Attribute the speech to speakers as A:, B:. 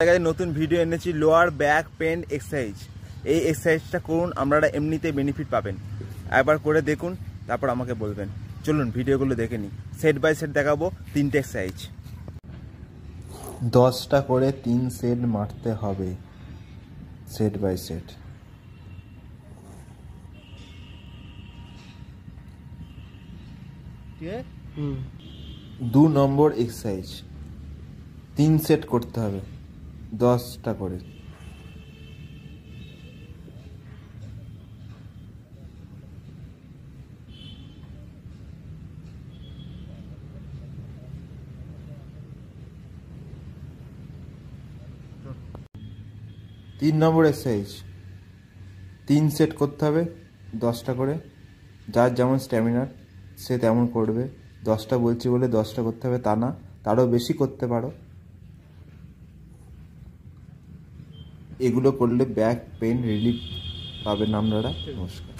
A: নতুন ভিডিও এনেছি lower back pain exercise. এই এক্সারসাইজটা করুন, আপনারা এমনিতে বেনিফিট পাবেন। একবার করে দেখুন, তারপর আমাকে বলবেন। চলুন ভিডিওগুলো দেখে নিই। সেট বাই সেট দেখাবো 3টে এক্সারসাইজ। 10টা করে 3 সেট মারতে হবে, সেট বাই সেট। দু নম্বর এক্সারসাইজ 3 সেট করতে হবে, 10টা করে। তিন নম্বর এক্সারসাইজ 3 সেট করতে হবে, 10টা করে। যার যেমন স্ট্যামিনার সে তেমন করবে। 10টা বলছি বলে 10টা করতে হবে তা না, তারও বেশি করতে পারো। এগুলো করলে ব্যাক পেন রিলিফ পাবেন আপনারা। নমস্কার।